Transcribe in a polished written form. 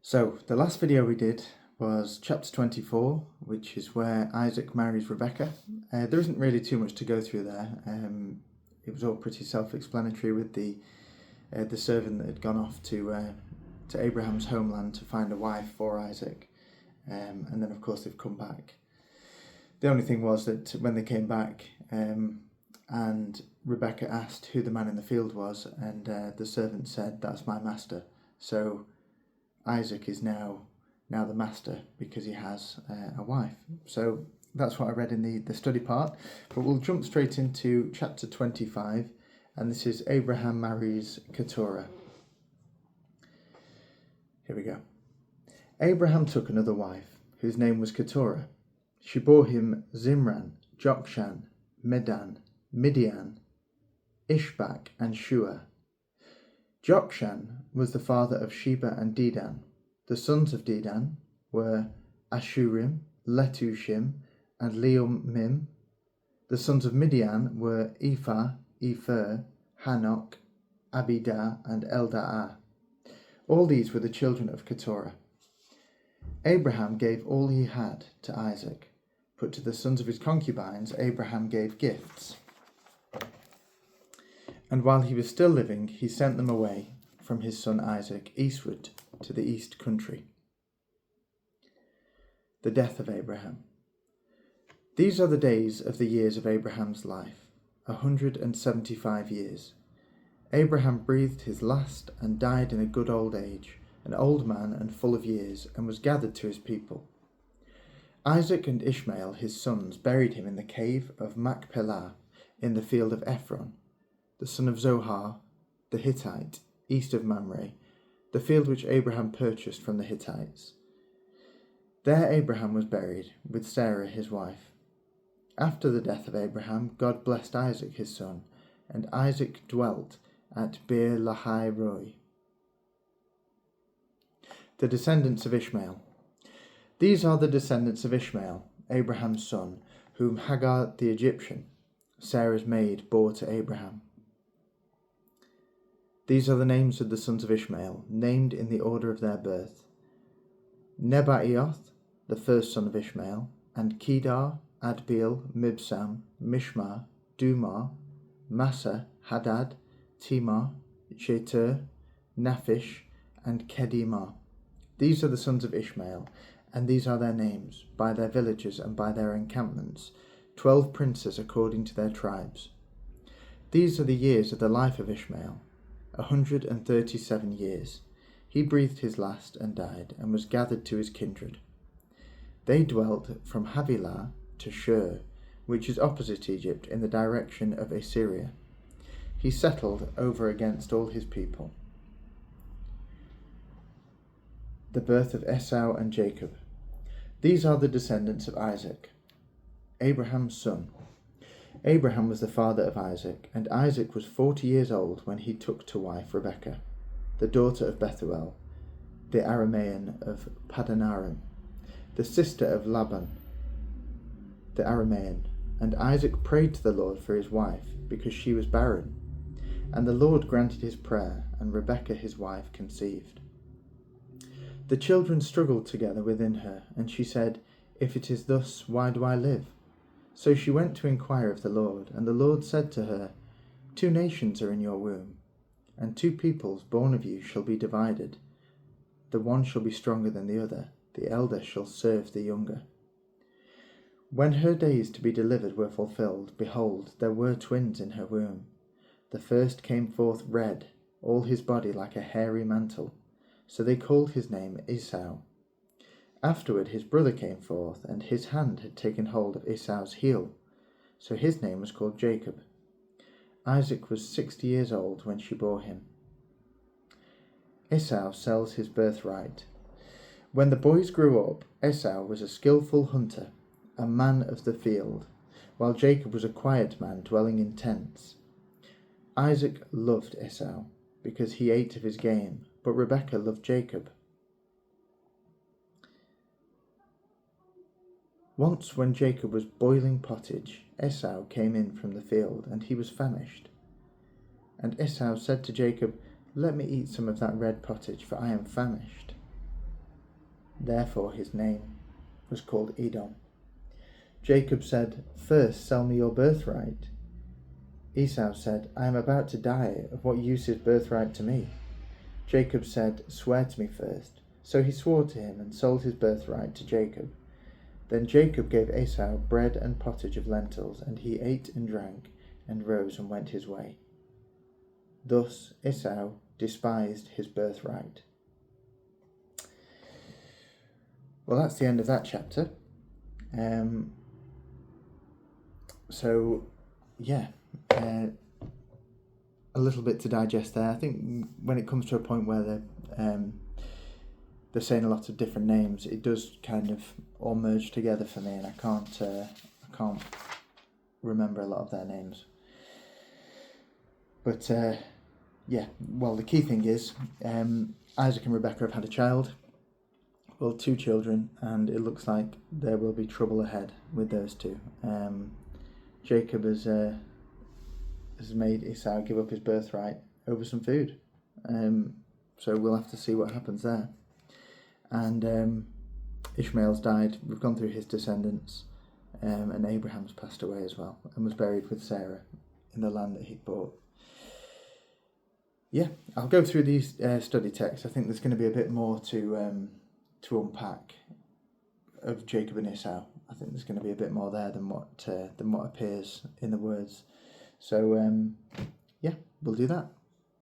So the last video we did was chapter 24, which is where Isaac marries Rebecca. There isn't really too much to go through there. It was all pretty self-explanatory with the servant that had gone off to Abraham's homeland to find a wife for Isaac, and then of course they've come back. The only thing was that when they came back, and Rebecca asked who the man in the field was, and the servant said, "That's my master." So Isaac is now the master because he has a wife. So that's what I read in the study part. But we'll jump straight into chapter 25, and this is Abraham marries Keturah. Here we go. Abraham took another wife, whose name was Keturah. She bore him Zimran, Jokshan, Medan, Midian, Ishbak, and Shua. Jokshan was the father of Sheba and Dedan. The sons of Dedan were Ashurim, Letushim, and Leumim. The sons of Midian were Ephah, Epher, Hanok, Abidah, and Eldaah. All these were the children of Keturah. Abraham gave all he had to Isaac, but to the sons of his concubines Abraham gave gifts. And while he was still living, he sent them away from his son Isaac eastward to the east country. The death of Abraham. These are the days of the years of Abraham's life, 175 years. Abraham breathed his last and died in a good old age, an old man and full of years, and was gathered to his people. Isaac and Ishmael, his sons, buried him in the cave of Machpelah in the field of Ephron, the son of Zohar, the Hittite, east of Mamre, the field which Abraham purchased from the Hittites. There Abraham was buried, with Sarah his wife. After the death of Abraham, God blessed Isaac his son, and Isaac dwelt at Beer Lahai Roi. The descendants of Ishmael. These are the descendants of Ishmael, Abraham's son, whom Hagar the Egyptian, Sarah's maid, bore to Abraham. These are the names of the sons of Ishmael, named in the order of their birth: Nebaioth, the first son of Ishmael, and Kedar, Adbeel, Mibsam, Mishma, Dumah, Massa, Hadad, Timah, Sheter, Naphish, and Kedemah. These are the sons of Ishmael, and these are their names, by their villages and by their encampments, 12 princes according to their tribes. These are the years of the life of Ishmael, 137 years. He breathed his last and died, and was gathered to his kindred. They dwelt from Havilah to Shur, which is opposite Egypt in the direction of Assyria. He settled over against all his people. The birth of Esau and Jacob. These are the descendants of Isaac, Abraham's son. Abraham was the father of Isaac, and Isaac was 40 years old when he took to wife Rebekah, the daughter of Bethuel, the Aramean of Padanaram, the sister of Laban, the Aramean. And Isaac prayed to the Lord for his wife, because she was barren. And the Lord granted his prayer, and Rebekah his wife conceived. The children struggled together within her, and she said, "If it is thus, why do I live?" So she went to inquire of the Lord, and the Lord said to her, 2 nations are in your womb, and 2 peoples born of you shall be divided. The one shall be stronger than the other, the elder shall serve the younger. When her days to be delivered were fulfilled, behold, there were twins in her womb. The first came forth red, all his body like a hairy mantle, so they called his name Esau. Afterward his brother came forth, and his hand had taken hold of Esau's heel, so his name was called Jacob. Isaac was 60 years old when she bore him. Esau sells his birthright. When the boys grew up, Esau was a skillful hunter, a man of the field, while Jacob was a quiet man dwelling in tents. Isaac loved Esau, because he ate of his game, but Rebekah loved Jacob. Once when Jacob was boiling pottage, Esau came in from the field, and he was famished. And Esau said to Jacob, "Let me eat some of that red pottage, for I am famished." Therefore his name was called Edom. Jacob said, "First sell me your birthright." Esau said, "I am about to die. Of what use is birthright to me?" Jacob said, "Swear to me first." So he swore to him and sold his birthright to Jacob. Then Jacob gave Esau bread and pottage of lentils, and he ate and drank, and rose and went his way. Thus Esau despised his birthright. Well, that's the end of that chapter. A little bit to digest there. I think when it comes to a point where they're saying a lot of different names, it does kind of all merge together for me, and I can't remember a lot of their names. But well, the key thing is Isaac and Rebekah have had a child. Well, 2 children, and it looks like there will be trouble ahead with those 2. Jacob has made Esau give up his birthright over some food. So we'll have to see what happens there. And Ishmael's died. We've gone through his descendants, and Abraham's passed away as well and was buried with Sarah in the land that he'd bought. Yeah, I'll go through these study texts. I think there's going to be a bit more to unpack of Jacob and Esau. I think there's going to be a bit more there than what appears in the words. So we'll do that.